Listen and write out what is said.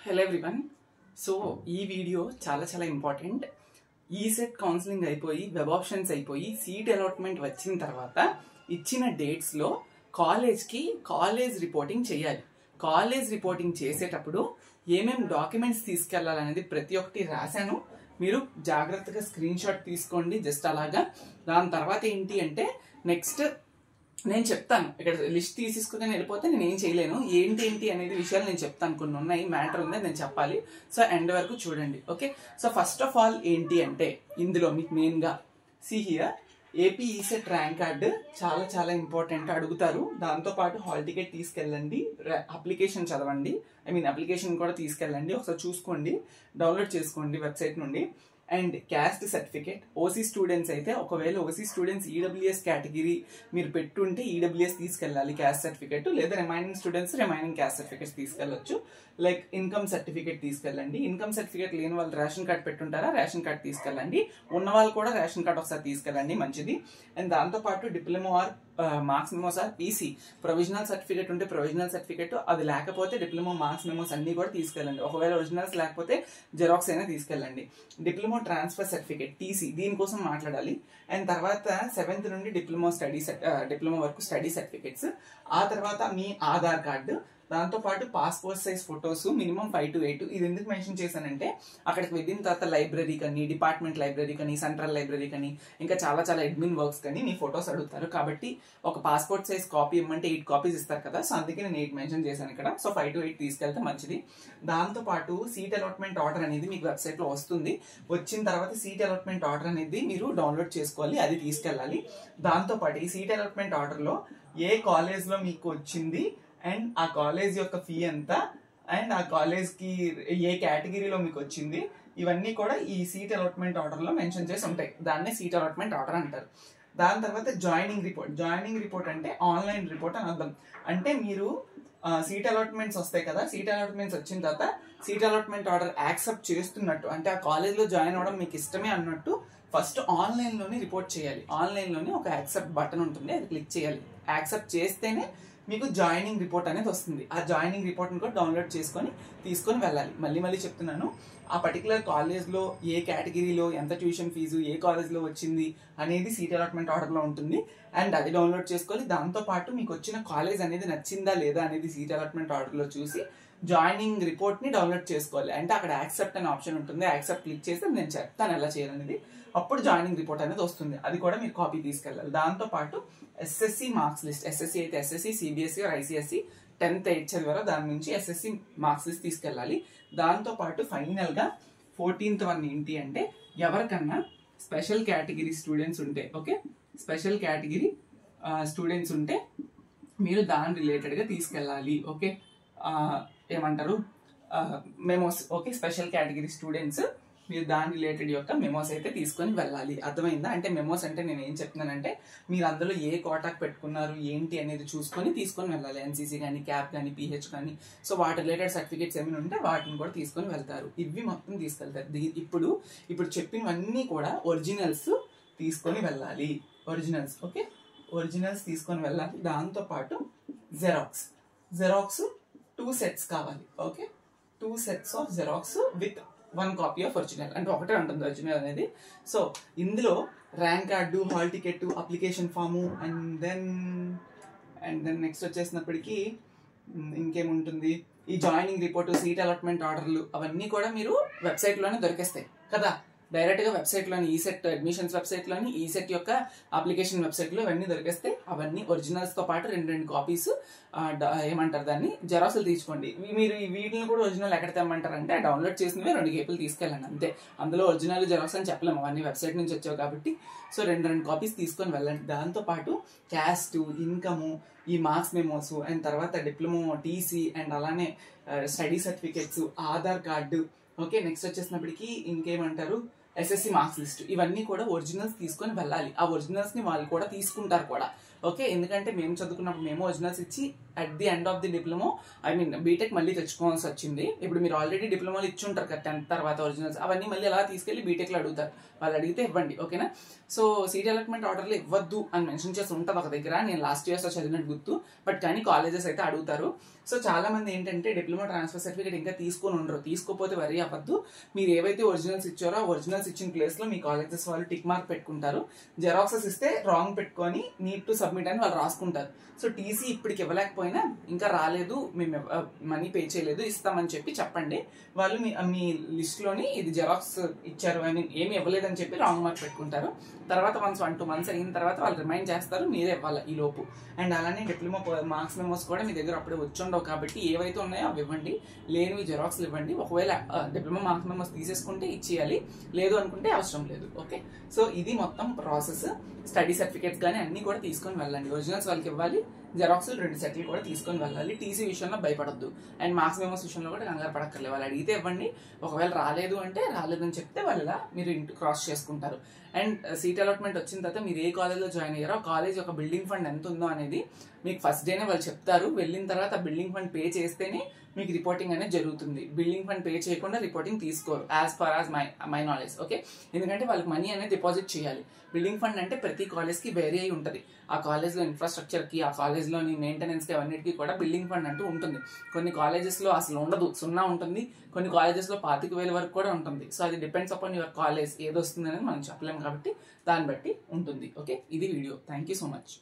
Hello everyone. So ఈ video చాలా important. ECET counselling అయిపోయి వెబ్ ఆప్షన్స్ అయిపోయి సీట్ అలాట్మెంట్ వచ్చిన తర్వాత ఇచ్చిన డేట్స్లో కాలేజ్ రిపోర్టింగ్ చేయాలి. కాలేజ్ రిపోర్టింగ్ చేసేటప్పుడు ఏమేం డాక్యుమెంట్స్ తీసుకెళ్లాలనేది ప్రతి ఒక్కటి రాశాను. మీరు జాగ్రత్తగా స్క్రీన్ షాట్ తీసుకోండి జస్ట్ అలాగా. దాని తర్వాత ఏంటి అంటే నెక్స్ట్ నేను చెప్తాను. ఇక్కడ లిస్ట్ తీసేసుకుని వెళ్ళిపోతే నేను ఏం చేయలేను. ఏంటి అనేది విషయాలు నేను చెప్తాను. కొన్ని ఉన్నాయి, మ్యాటర్ ఉంది, నేను చెప్పాలి. సో ఎండ్ వరకు చూడండి. Okay, so first of all ఏంటి అంటే ఇందులో మీకు మెయిన్గా here AP ECET rank card చాలా ఇంపార్టెంట్ అడుగుతారు. దాంతోపాటు హాల్ టికెట్ తీసుకెళ్ళండి, అప్లికేషన్ చదవండి, అప్లికేషన్ కూడా తీసుకెళ్ళండి, ఒకసారి చూసుకోండి, డౌన్లోడ్ చేసుకోండి వెబ్సైట్ నుండి. And caste certificate. OC students అయితే ఒకవేళ ఓసీ స్టూడెంట్స్ ఈడబ్ల్యూఎస్ కేటగిరీ మీరు పెట్టుంటే ఈడబ్ల్యూఎస్ తీసుకెళ్ళాలి క్యాస్ట్ సర్టిఫికేట్, లేదా remaining students remaining caste certificates తీసుకెళ్ళొచ్చు. లైక్ ఇన్కమ్ సర్టిఫికేట్ తీసుకెళ్ళండి. ఇన్కమ్ సర్టిఫికేట్ లేని వాళ్ళు రేషన్ కార్డ్ పెట్టుంటారా, రేషన్ కార్డ్ తీసుకెళ్ళండి. ఉన్న వాళ్ళు కూడా రేషన్ కార్డ్ ఒకసారి తీసుకెళ్ళండి, మంచిది. అండ్ దాంతోపాటు diploma or marks memos are PC provisional certificate ఉంటే ప్రొవిజనల్ సర్టిఫికేట్, అది లేకపోతే డిప్లొమా మార్క్స్ మెమోస్ అన్ని కూడా తీసుకెళ్ళండి. ఒకవేళ ఒరిజినల్స్ లేకపోతే జెరాక్స్ అయినా తీసుకెళ్ళండి. డిప్లొమా ట్రాన్స్ఫర్ సర్టిఫికేట్ టీసీ దీనికోసం మాట్లాడాలి. అండ్ తర్వాత 7th నుండి డిప్లొమా వరకు స్టడీ సర్టిఫికేట్స్. ఆ తర్వాత మీ ఆధార్ కార్డు, దాంతోపాటు passport size photos minimum 5 to 8. ఇది ఎందుకు మెన్షన్ చేశానంటే అక్కడికి వెళ్ళిన తర్వాత లైబ్రరీ కానీ, డిపార్ట్మెంట్ లైబ్రరీ కానీ, సెంట్రల్ లైబ్రరీ కానీ, ఇంకా చాలా అడ్మిన్ వర్క్స్ కానీ మీ ఫొటోస్ అడుగుతారు. కాబట్టి ఒక పాస్పోర్ట్ సైజ్ కాపీ ఇవ్వమంటే 8 కాపీస్ ఇస్తారు కదా, సో అందుకే నేను 8 మెన్షన్ చేశాను ఇక్కడ. సో 5 to 8 తీసుకెళ్తే మంచిది. దాంతోపాటు సీట్ అలాట్మెంట్ ఆర్డర్ అనేది మీకు వెబ్సైట్ లో వస్తుంది. వచ్చిన తర్వాత సీట్ అలాట్మెంట్ ఆర్డర్ అనేది మీరు డౌన్లోడ్ చేసుకోవాలి, అది తీసుకెళ్ళాలి. దాంతోపాటు ఈ సీట్ అలాట్మెంట్ ఆర్డర్ లో ఏ కాలేజ్ లో మీకు వచ్చింది అండ్ ఆ కాలేజ్ యొక్క ఫీ ఎంత అండ్ ఆ కాలేజ్ కి ఏ కేటగిరీలో మీకు వచ్చింది, ఇవన్నీ కూడా ఈ సీట్ అలాట్మెంట్ ఆర్డర్ లో మెన్షన్ చేసి ఉంటాయి. దాన్నే సీట్ అలాట్మెంట్ ఆర్డర్ అంటారు. దాని తర్వాత జాయినింగ్ రిపోర్ట్ అంటే ఆన్లైన్ రిపోర్ట్ అని అర్థం. అంటే మీరు సీట్ అలాట్మెంట్స్ వస్తాయి కదా, సీట్ అలాట్మెంట్స్ వచ్చిన తర్వాత సీట్ అలాట్మెంట్ ఆర్డర్ యాక్సెప్ట్ చేస్తున్నట్టు, అంటే ఆ కాలేజ్ లో జాయిన్ అవ్వడం మీకు ఇష్టమే అన్నట్టు ఫస్ట్ ఆన్లైన్ లోనే రిపోర్ట్ చేయాలి. ఆన్లైన్ లోనే ఒక యాక్సెప్ట్ బటన్ ఉంటుంది, అది క్లిక్ చేయాలి. యాక్సెప్ట్ చేస్తేనే మీకు జాయినింగ్ రిపోర్ట్ అనేది వస్తుంది. ఆ జాయినింగ్ రిపోర్ట్ని కూడా డౌన్లోడ్ తీసుకొని వెళ్ళాలి. మళ్ళీ చెప్తున్నాను, ఆ పర్టికులర్ కాలేజ్లో ఏ కేటగిరీలో ఎంత ట్యూషన్ ఫీజు, ఏ కాలేజ్లో వచ్చింది అనేది సీట్ అలాట్మెంట్ ఆర్డర్లో ఉంటుంది. అండ్ అది డౌన్లోడ్ చేసుకోవాలి. దాంతోపాటు మీకు వచ్చిన కాలేజ్ అనేది నచ్చిందా లేదా అనేది సీట్ అలాట్మెంట్ ఆర్డర్లో చూసి జాయినింగ్ రిపోర్ట్ని డౌన్లోడ్ చేసుకోవాలి. అంటే అక్కడ యాక్సెప్ట్ అనే ఆప్షన్ ఉంటుంది, యాక్సెప్ట్ క్లిక్ చేస్తే నేను చెప్తాను ఎలా చేయాలనేది. అప్పుడు జాయినింగ్ రిపోర్ట్ అనేది వస్తుంది, అది కూడా మీరు కాపీ తీసుకెళ్ళాలి. దాంతోపాటు ఎస్ఎస్సి మార్క్స్ లిస్ట్, ఎస్ఎస్సి అయితే SSC, CBSE or ICSE 10th 8th చదివారో దాని నుంచి ఎస్ఎస్సి మార్క్స్ లిస్ట్ తీసుకెళ్ళాలి. దాంతోపాటు ఫైనల్గా 14th వన్ ఏంటి అంటే ఎవరికన్నా స్పెషల్ కేటగిరీ స్టూడెంట్స్ ఉంటే, ఓకే, స్పెషల్ కేటగిరీ స్టూడెంట్స్ ఉంటే మీరు దాని రిలేటెడ్గా తీసుకెళ్ళాలి. ఓకే, ఏమంటారు memos. Okay, special category students మీరు దాని రిలేటెడ్ యొక్క మెమోస్ అయితే తీసుకొని వెళ్ళాలి. అర్థమైందా? అంటే మెమోస్ అంటే నేను ఏం చెప్తున్నానంటే మీరు అందులో ఏ కోటాకు పెట్టుకున్నారు ఏంటి అనేది తీసుకొని వెళ్ళాలి. ఎన్సీసీ కానీ, క్యాప్ కానీ, పిహెచ్ కానీ, సో వాటి రిలేటెడ్ సర్టిఫికేట్స్ ఏమైనా ఉంటే వాటిని కూడా తీసుకొని వెళ్తారు. ఇవి మొత్తం తీసుకెళ్తారు. ఇప్పుడు చెప్పినవన్నీ కూడా ఒరిజినల్స్ తీసుకొని వెళ్ళాలి. ఓకే, ఒరిజినల్స్ తీసుకొని వెళ్ళాలి. దాంతోపాటు జెరాక్స్ 2 sets కావాలి. Okay, 2 sets of xerox with 1 copy of original. అంటే ఒకటే ఉంటుంది ఒరిజినల్ అనేది. సో ఇందులో rank card, hall ticket, application form, and then next వచ్చేసినప్పటికీ ఇంకేముంటుంది, ఈ జాయినింగ్ రిపోర్టు, సీట్ అలాట్మెంట్ ఆర్డర్లు, అవన్నీ కూడా మీరు వెబ్సైట్లోనే దొరికేస్తాయి కదా. డైరెక్ట్గా వెబ్సైట్లోని ఈసెట్ అడ్మిషన్స్ వెబ్సైట్లోని ఈసెట్ యొక్క అప్లికేషన్ వెబ్సైట్లో ఇవన్నీ దొరికేస్తాయి. అవన్నీ ఒరిజినల్స్తో పాటు 2 కాపీస్ ఏమంటారు దాన్ని జెరాక్స్లు తీసుకోండి. మీరు వీటిని కూడా ఒరిజినల్ ఎక్కడ తెమ్మంటారంటే డౌన్లోడ్ చేసినవి 2 కేపులు తీసుకెళ్ళండి అంతే. అందులో ఒరిజినల్ జెరాక్స్ అని చెప్పలేము, అవన్నీ వెబ్సైట్ నుంచి వచ్చావు కాబట్టి. సో 2 కాపీస్ తీసుకొని వెళ్ళండి. దాంతోపాటు క్యాస్ట్, ఇన్కము, ఈ మార్క్స్ మెమోస్, అండ్ తర్వాత డిప్లొమా, టీసీ, అండ్ అలానే study certificates, Aadhaar card. Okay, next వచ్చేసినప్పటికీ ఇంకేమంటారు ఎస్ఎస్సి మార్క్స్ లిస్ట్, ఇవన్నీ కూడా ఒరిజినల్స్ తీసుకొని వెళ్ళాలి. ఆ ఒరిజినల్స్ ని వాళ్ళు కూడా తీసుకుంటారు కూడా. ఓకే, ఎందుకంటే మేము చదువుకున్నప్పుడు మేము ఒరిజినల్స్ ఇచ్చి at the end of the diploma BTech మళ్ళీ తెచ్చుకోవాల్సి వచ్చింది. ఇప్పుడు మీరు ఆల్రెడీ డిప్లొమాలు ఇచ్చి ఉంటారు కదా 10th తర్వాత ఒరిజినల్స్, అవన్నీ మళ్ళీ అలా తీసుకెళ్లి బీటెక్లో అడుగుతారు. వాళ్ళు అడిగితే ఇవ్వండి, ఓకేనా. సో సీట్ అలాట్మెంట్ ఆర్డర్లో ఇవ్వద్దు అని మెన్షన్ చేసి ఉంటుంది ఒక దగ్గర, నేను లాస్ట్ ఇయర్స్లో చదివినట్టు గుర్తు. బట్ కానీ కాలేజెస్ అయితే అడుగుతారు. సో చాలా మంది ఏంటంటే డిప్లొమా ట్రాన్స్ఫర్ సర్టిఫికేట్ ఇంకా తీసుకొని ఉండరు. తీసుకోకపోతే వరీ అవ్వద్దు. మీరు ఏవైతే ఒరిజినల్స్ ఇచ్చారో ఒరిజినల్స్ ఇచ్చిన ప్లేస్లో మీ కాలేజెస్ వాళ్ళు టిక్ మార్క్ పెట్టుకుంటారు. జెరాక్సెస్ ఇస్తే రాంగ్ పెట్టుకొని నీడ్ టు సబ్మిట్ అని వాళ్ళు రాసుకుంటారు. సో టీసీ ఇప్పటికి ఇవ్వలేకపోయినా, ఇంకా రాలేదు, మేము మనీ పే చేయలేదు, ఇస్తామని చెప్పండి. వాళ్ళు మీ లిస్ట్లోని ఇది జెరాక్స్ ఇచ్చారు ఏమి ఇవ్వలేదని చెప్పి రాంగ్ మార్క్ పెట్టుకుంటారు. తర్వాత 1-2 months అయిన తర్వాత వాళ్ళు రిమైండ్ చేస్తారు, మీరే ఇవ్వాలి ఈ లోపు. అండ్ అలానే డిప్లొమా మార్క్స్ మెమోస్ కూడా మీ దగ్గర అప్పుడే వచ్చి ఉండవు కాబట్టి ఏవైతే ఉన్నాయో అవి ఇవ్వండి, లేనివి జెరాక్స్లు ఇవ్వండి. ఒకవేళ డిప్లొమా మార్క్స్ మెమోస్ తీసేసుకుంటే ఇచ్చేయాలి, లేదు అనుకుంటే అవసరం లేదు. ఓకే, సో ఇది మొత్తం ప్రాసెస్. స్టడీ సర్టిఫికేట్స్ కానీ అన్ని కూడా తీసుకొని వెళ్ళండి. ఒరిజినల్స్ వాళ్ళకి ఇవ్వాలి, జెరాక్స్లు 2 సెట్లు కూడా తీసుకొని వెళ్ళాలి. టీసీ విషయంలో భయపడద్దు, అండ్ మార్క్స్ మెమోస్ విషయంలో కూడా కంగారు పడక్కర్లేదు. వాళ్ళు అడిగితే ఇవ్వండి, ఒకవేళ రాలేదు అంటే రాలేదని చెప్తే వాళ్ళ మీరు ఇంటి క్రాస్ చేసుకుంటారు. అండ్ సీట్ అలాట్మెంట్ వచ్చిన తర్వాత మీరు ఏ కాలేజ్లో జాయిన్ అయ్యారో ఆ కాలేజ్ యొక్క బిల్డింగ్ ఫండ్ ఎంత ఉందో అనేది మీకు ఫస్ట్ డేనే వాళ్ళు చెప్తారు. వెళ్ళిన తర్వాత బిల్డింగ్ ఫండ్ పే చేస్తేనే మీకు రిపోర్టింగ్ అనేది జరుగుతుంది. బిల్డింగ్ ఫండ్ పే చేయకుండా రిపోర్టింగ్ తీసుకోరు, as per as my knowledge. Okay, ఎందుకంటే వాళ్ళకి మనీ అనేది డిపాజిట్ చేయాలి. బిల్డింగ్ ఫండ్ అంటే ప్రతి కాలేజ్కి వేరీ అయి ఉంటుంది. ఆ కాలేజ్లో ఇన్ఫ్రాస్ట్రక్చర్కి, ఆ కాలేజ్లోని మెయింటెనెన్స్కి అవన్నిటికీ కూడా బిల్డింగ్ ఫండ్ అంటూ ఉంటుంది. కొన్ని కాలేజెస్లో అసలు ఉండదు, 0 ఉంటుంది. కొన్ని కాలేజెస్లో 25,000 వరకు కూడా ఉంటుంది. సో అది డిపెండ్స్ అపాన్ యువర్ కాలేజ్, ఏది వస్తుంది అనేది మనం చెప్పలేము కాబట్టి దాన్ని బట్టి ఉంటుంది. ఓకే, ఇది video. Thank you so much.